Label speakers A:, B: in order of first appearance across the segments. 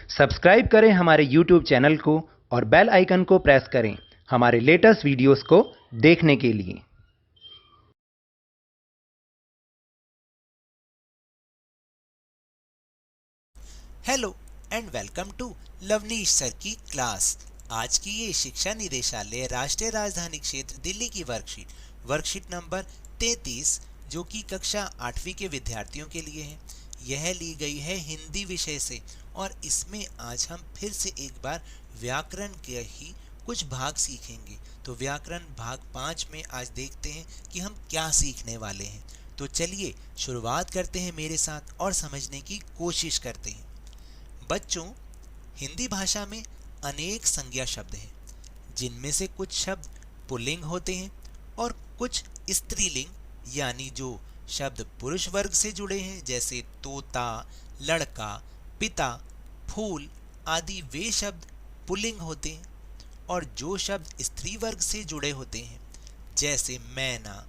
A: Subscribe करें हमारे YouTube channel को और बेल आइकन को प्रेस करें हमारे लेटेस्ट वीडियोस को देखने के लिए।
B: Hello and welcome to Lovneesh sir की क्लास। आज की ये शिक्षा निदेशालय राष्ट्रीय राजधानी क्षेत्र दिल्ली की वर्कशीट नंबर 33 जो कि कक्षा 8वीं के विद्यार्थियों के लिए है। यह ली गई है हिंदी विषय से और इसमें आज हम फिर से एक बार व्याकरण के ही कुछ भाग सीखेंगे। तो व्याकरण भाग 5 में आज देखते हैं कि हम क्या सीखने वाले हैं। तो चलिए शुरुआत करते हैं मेरे साथ और समझने की कोशिश करते हैं। बच्चों, हिंदी भाषा में अनेक संज्ञा शब्द हैं, जिनमें से कुछ शब्द पुल्लिंग होते हैं और कुछ स्त्रीलिंग यानी जो शब्द पुरुष वर्ग से जुड़े हैं, जैसे तोता, लड़का, पिता, फूल आदि वे शब्द पुल्लिंग होते हैं। और जो शब्द स्त्री वर्ग से जुड़े होते हैं, जैसे मैना,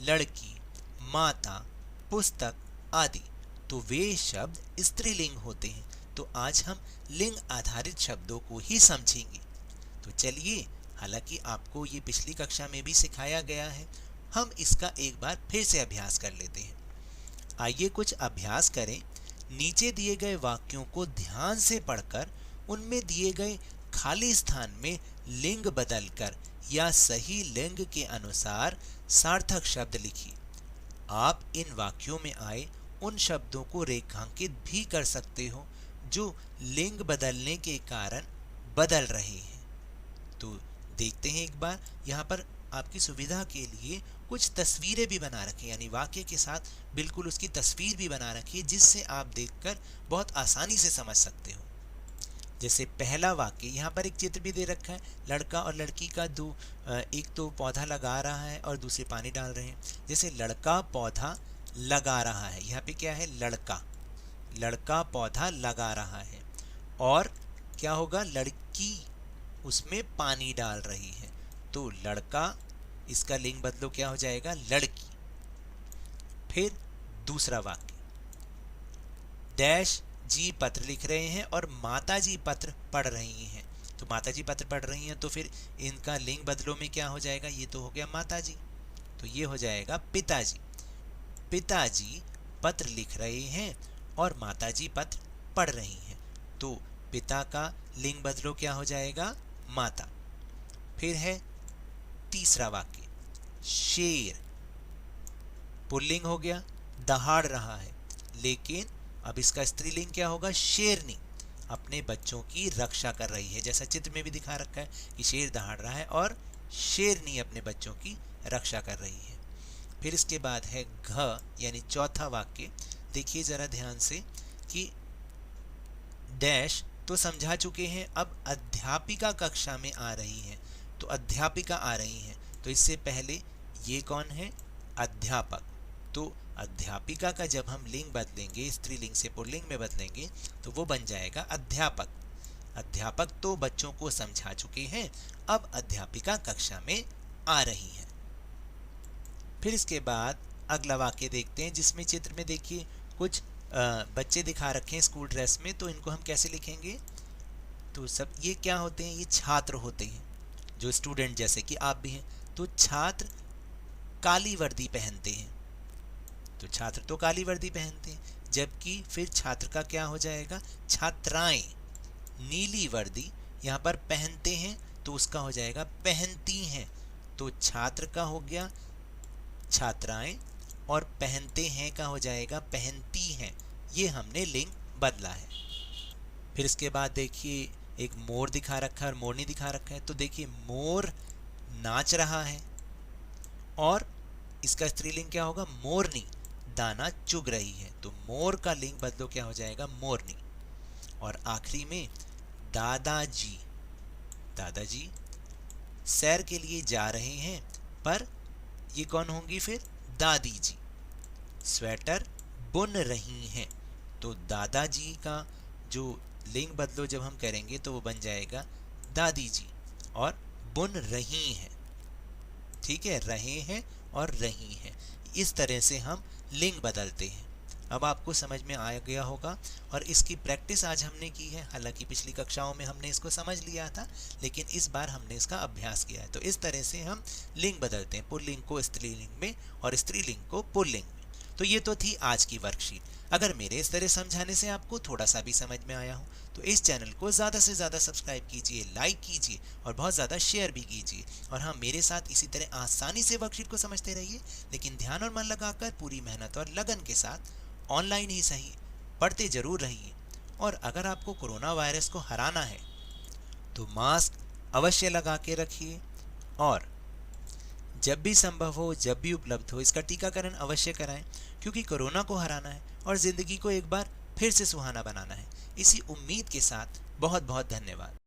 B: लड़की, माता, पुस्तक आदि, तो वे शब्द स्त्रीलिंग होते हैं। तो आज हम लिंग आधारित शब्दों को ही समझेंगे। तो चलिए, हालांकि आपको ये पिछली कक्षा में भी सिखाया गया है, हम इसका एक बार फिर से अभ्यास कर लेते हैं। आइए कुछ अभ्यास करें। नीचे दिए गए वाक्यों को ध्यान से पढ़कर उनमें दिए गए खाली स्थान में लिंग बदलकर या सही लिंग के अनुसार सार्थक शब्द लिखिए। आप इन वाक्यों में आए उन शब्दों को रेखांकित भी कर सकते हो जो लिंग बदलने के कारण बदल रहे हैं। तो देखते हैं एक बार, यहाँ पर आपकी सुविधा के लिए कुछ तस्वीरें भी बना रखी, यानी वाक्य के साथ बिल्कुल उसकी तस्वीर भी बना रखी है, जिससे आप देखकर बहुत आसानी से समझ सकते हो। जैसे पहला वाक्य, यहाँ पर एक चित्र भी दे रखा है, लड़का और लड़की का एक तो पौधा लगा रहा है और दूसरे पानी डाल रहे हैं। जैसे लड़का पौधा लगा रहा है, यहाँ पे क्या है, लड़का पौधा लगा रहा है। और क्या होगा, लड़की उसमें पानी डाल रही है। तो लड़का, इसका लिंग बदलो, क्या हो जाएगा, लड़की। फिर दूसरा वाक्य, डैश जी पत्र लिख रहे हैं और माता जी पत्र पढ़ रही हैं। तो माता जी पत्र पढ़ रही हैं, तो फिर इनका लिंग बदलो में क्या हो जाएगा, ये तो हो गया माता जी, तो ये हो जाएगा पिताजी। पिताजी पत्र लिख रहे हैं और माताजी पत्र पढ़ रही हैं। तो पिता का लिंग बदलो क्या हो जाएगा, माता। फिर है तीसरा वाक्य, शेर पुल्लिंग हो गया, दहाड़ रहा है, लेकिन अब इसका स्त्रीलिंग क्या होगा, शेरनी, अपने बच्चों की रक्षा कर रही है। जैसा चित्र में भी दिखा रखा है कि शेर दहाड़ रहा है और शेरनी अपने बच्चों की रक्षा कर रही है। फिर इसके बाद है घ, यानी चौथा वाक्य। देखिए जरा ध्यान से कि डैश तो समझा चुके हैं, अब अध्यापिका कक्षा में आ रही हैं। तो अध्यापिका आ रही हैं, तो इससे पहले ये कौन है, अध्यापक। तो अध्यापिका का जब हम लिंग बदलेंगे, स्त्रीलिंग से पुल्लिंग में बदलेंगे, तो वो बन जाएगा अध्यापक। अध्यापक तो बच्चों को समझा चुके हैं, अब अध्यापिका कक्षा में आ रही है। फिर इसके बाद अगला वाक्य देखते हैं, जिसमें चित्र में देखिए कुछ बच्चे दिखा रखे हैं स्कूल ड्रेस में। तो इनको हम कैसे लिखेंगे, तो सब ये क्या होते हैं, ये छात्र होते हैं, जो स्टूडेंट जैसे कि आप भी हैं। तो छात्र काली वर्दी पहनते हैं, तो छात्र तो काली वर्दी पहनते हैं, जबकि फिर छात्र का क्या हो जाएगा, छात्राएं नीली वर्दी यहाँ पर पहनते हैं, तो उसका हो जाएगा पहनती हैं। तो छात्र का हो गया छात्राएं और पहनते हैं का हो जाएगा पहनती हैं। ये हमने लिंग बदला है। फिर इसके बाद देखिए एक मोर दिखा रखा है और मोरनी दिखा रखा है। तो देखिए मोर नाच रहा है और इसका स्त्रीलिंग क्या होगा, मोरनी दाना चुग रही है। तो मोर का लिंग बदलो, क्या हो जाएगा, मोरनी। और आखिरी में दादाजी, दादाजी सैर के लिए जा रहे हैं, पर ये कौन होंगी फिर, दादी जी स्वेटर बुन रही हैं। तो दादाजी का जो लिंग बदलो जब हम करेंगे तो वो बन जाएगा दादी जी, और बुन रही हैं। ठीक है, रहे हैं और रही हैं, इस तरह से हम लिंग बदलते हैं। अब आपको समझ में आ गया होगा और इसकी प्रैक्टिस आज हमने की है। हालांकि पिछली कक्षाओं में हमने इसको समझ लिया था, लेकिन इस बार हमने इसका अभ्यास किया है। तो इस तरह से हम लिंग बदलते हैं, पुल्लिंग को स्त्रीलिंग में और स्त्रीलिंग को पुल्लिंग में। तो ये तो थी आज की वर्कशीट। अगर मेरे इस तरह समझाने से आपको थोड़ा सा भी समझ में आया हो तो इस चैनल को ज़्यादा से ज़्यादा सब्सक्राइब कीजिए, लाइक कीजिए और बहुत ज़्यादा शेयर भी कीजिए। और हाँ, मेरे साथ इसी तरह आसानी से वर्कशीट को समझते रहिए, लेकिन ध्यान और मन लगाकर पूरी मेहनत और लगन के साथ ऑनलाइन ही सही पढ़ते जरूर रहिए। और अगर आपको कोरोना वायरस को हराना है तो मास्क अवश्य लगा के रखिए और जब भी संभव हो, जब भी उपलब्ध हो, इसका टीकाकरण अवश्य कराएं, क्योंकि कोरोना को हराना है और जिंदगी को एक बार फिर से सुहाना बनाना है। इसी उम्मीद के साथ बहुत बहुत धन्यवाद।